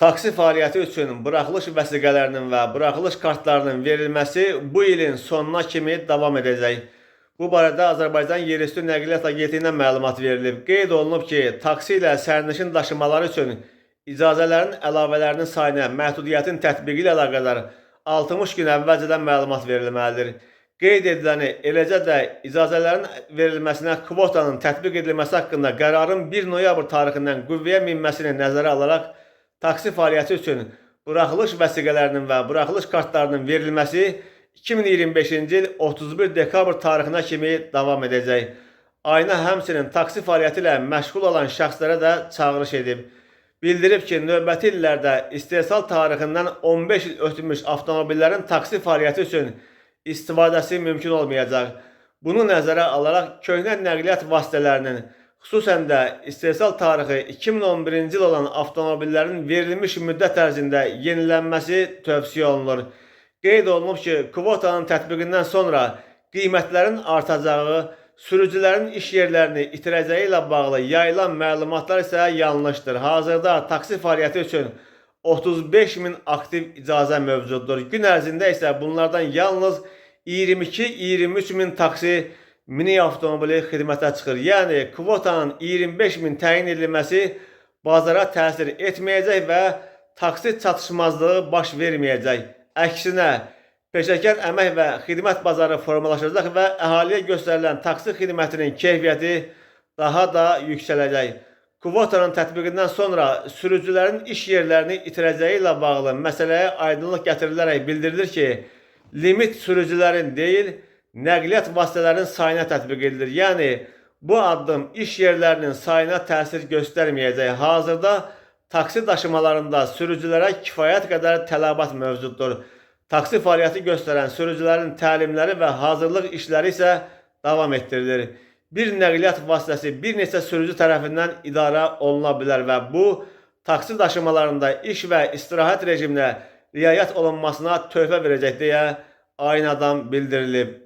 Taksi fəaliyyəti üçün buraxılış vəsiqələrinin və buraxılış kartlarının verilməsi bu ilin sonuna kimi davam edəcək. Bu barədə Azərbaycan Yerüstü Nəqliyyat Agentliyindən məlumat verilib. Qeyd olunub ki, taksi ilə sərnişin daşımaları üçün icazələrin əlavələrinin sayına məhdudiyyətin tətbiqi ilə əlaqədar 60 gün əvvəlcədən məlumat verilməlidir. Qeyd ediləni, eləcə də icazələrin verilməsinə kvotanın tətbiq edilməsi haqqında qərarın 1 noyabr tarixindən qüvvəyə minməsini nəzərə alaraq taksi fəaliyyəti üçün buraxılış vəsiqələrinin və buraxılış kartlarının verilməsi 2025-ci il 31 dekabr tarixinə kimi davam edəcək. Ayna həmçinin taksi fəaliyyəti ilə məşğul olan şəxslərə də çağırış edib. Bildirib ki, növbəti illərdə istehsal tarixindən 15 il ötmüş avtomobillərin taksi fəaliyyəti üçün istifadəsi mümkün olmayacaq. Bunu nəzərə alaraq köhnə nəqliyyat vasitələrinin, xüsusən də istehsal tarixi 2011-ci il olan avtomobillərin verilmiş müddət ərzində yenilənməsi tövsiyə olunur. Qeyd olunub ki, kvotanın tətbiqindən sonra qiymətlərin artacağı, sürücülərin iş yerlərini itirəcəyi ilə bağlı yayılan məlumatlar isə yanlışdır. Hazırda taksi fəaliyyəti üçün 35 min aktiv icazə mövcuddur. Gün ərzində isə bunlardan yalnız 22-23 min taksi mini avtomobili xidmətə çıxır. Yəni, kvotanın 25 min təyin edilməsi bazara təsir etməyəcək və taksi çatışmazlığı baş verməyəcək. Əksinə, peşəkar əmək və xidmət bazarı formalaşacaq və əhaliyə göstərilən taksi xidmətinin keyfiyyəti daha da yüksələcək. Kvotanın tətbiqindən sonra sürücülərin iş yerlərini itirəcəyi ilə bağlı məsələyə aydınlıq gətirilərək bildirilir ki, limit sürücülərin deyil, nəqliyyat vasitələrinin sayına tətbiq edilir. Yəni, bu addım iş yerlərinin sayına təsir göstərməyəcək. Hazırda taksi daşımalarında sürücülərə kifayət qədər tələbat mövcuddur. Taksi fəaliyyəti göstərən sürücülərin təlimləri və hazırlıq işləri isə davam etdirilir. Bir nəqliyyat vasitəsi bir neçə sürücü tərəfindən idarə oluna bilər və bu, taksi daşımalarında iş və istirahət rejiminə riayət olunmasına töhfə verəcək deyə aynadan bildirilib.